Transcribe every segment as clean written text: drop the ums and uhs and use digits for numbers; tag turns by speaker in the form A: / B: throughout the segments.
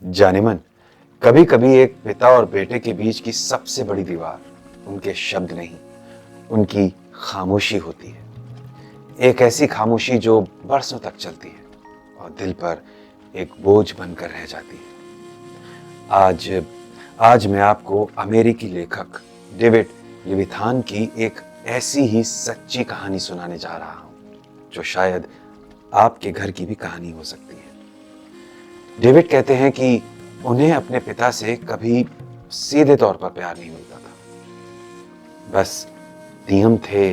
A: जानेमन, कभी कभी एक पिता और बेटे के बीच की सबसे बड़ी दीवार उनके शब्द नहीं, उनकी खामोशी होती है। एक ऐसी खामोशी जो बरसों तक चलती है और दिल पर एक बोझ बनकर रह जाती है। आज आज मैं आपको अमेरिकी लेखक डेविड लेविथान की एक ऐसी ही सच्ची कहानी सुनाने जा रहा हूं, जो शायद आपके घर की भी कहानी हो सकती है। डेविड कहते हैं कि उन्हें अपने पिता से कभी सीधे तौर पर प्यार नहीं मिलता था। बस नियम थे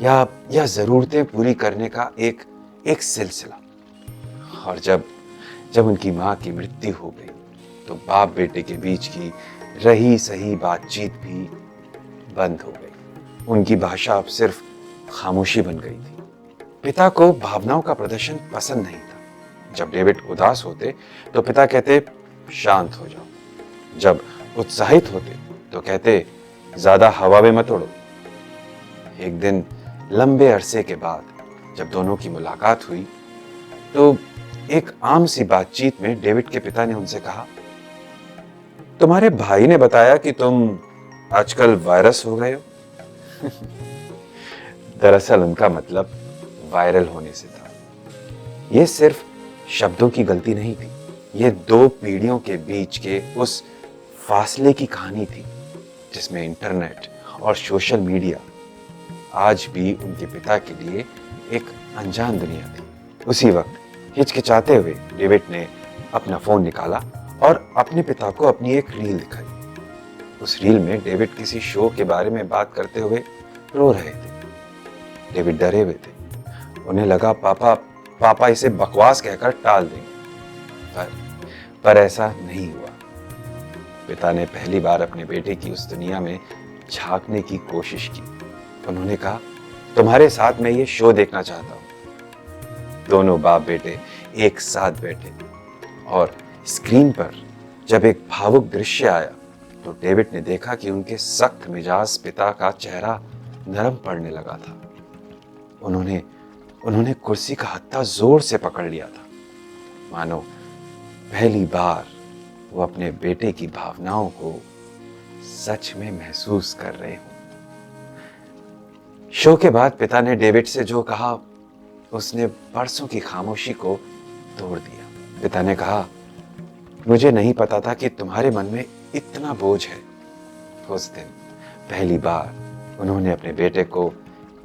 A: या जरूरतें पूरी करने का एक एक सिलसिला। और जब जब उनकी मां की मृत्यु हो गई तो बाप बेटे के बीच की रही सही बातचीत भी बंद हो गई। उनकी भाषा अब सिर्फ खामोशी बन गई थी। पिता को भावनाओं का प्रदर्शन पसंद नहीं था। जब डेविड उदास होते तो पिता कहते, शांत हो जाओ। जब उत्साहित होते तो कहते, ज्यादा हवा में मत उड़ो। एक दिन लंबे अरसे के बाद जब दोनों की मुलाकात हुई तो एक आम सी बातचीत में डेविड के पिता ने उनसे कहा, तुम्हारे भाई ने बताया कि तुम आजकल वायरस हो गए हो। दरअसल उनका मतलब वायरल होने से था। यह सिर्फ शब्दों की गलती नहीं थी, यह दो पीढ़ियों के बीच के उस फासले की कहानी थी जिसमें इंटरनेट और सोशल मीडिया आज भी उनके पिता के लिए एक अनजान दुनिया थी। उसी वक्त हिचकिचाते हुए डेविड ने अपना फोन निकाला और अपने पिता को अपनी एक रील दिखाई। उस रील में डेविड किसी शो के बारे में बात करते हुए रो रहे थे। डेविड डरे हुए थे। उन्हें लगा पापा इसे बकवास कहकर टाल देंगे, पर ऐसा नहीं हुआ। पिता ने पहली बार अपने बेटे की उस दुनिया में झांकने की कोशिश की। उन्होंने कहा, तुम्हारे साथ मैं ये शो देखना चाहता हूं। दोनों बाप बेटे एक साथ बैठे और स्क्रीन पर जब एक भावुक दृश्य आया तो डेविड ने देखा कि उनके सख्त मिजाज पिता का चेहरा नरम पड़ने लगा था। उन्होंने कुर्सी का हत्था जोर से पकड़ लिया था, मानो पहली बार वो अपने बेटे की भावनाओं को सच में महसूस कर रहे हों। शो के बाद पिता ने डेविड से जो कहा उसने बरसों की खामोशी को तोड़ दिया। पिता ने कहा, मुझे नहीं पता था कि तुम्हारे मन में इतना बोझ है। उस दिन पहली बार उन्होंने अपने बेटे को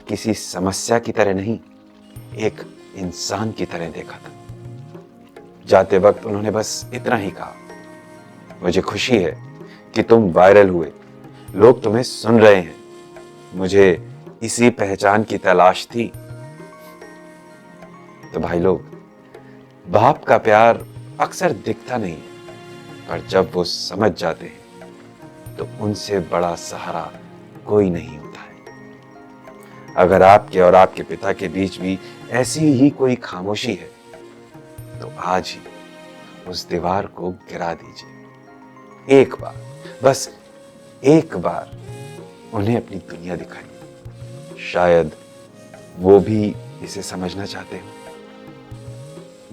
A: किसी समस्या की तरह नहीं, एक इंसान की तरह देखा था। जाते वक्त उन्होंने बस इतना ही कहा, मुझे खुशी है कि तुम वायरल हुए, लोग तुम्हें सुन रहे हैं। मुझे इसी पहचान की तलाश थी। तो भाई लोग, बाप का प्यार अक्सर दिखता नहीं, पर जब वो समझ जाते हैं तो उनसे बड़ा सहारा कोई नहीं होता है। अगर आपके और आपके पिता के बीच भी ऐसी ही कोई खामोशी है तो आज ही उस दीवार को गिरा दीजिए। एक बार, बस एक बार उन्हें अपनी दुनिया दिखाइए। शायद वो भी इसे समझना चाहते हो।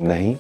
A: नहीं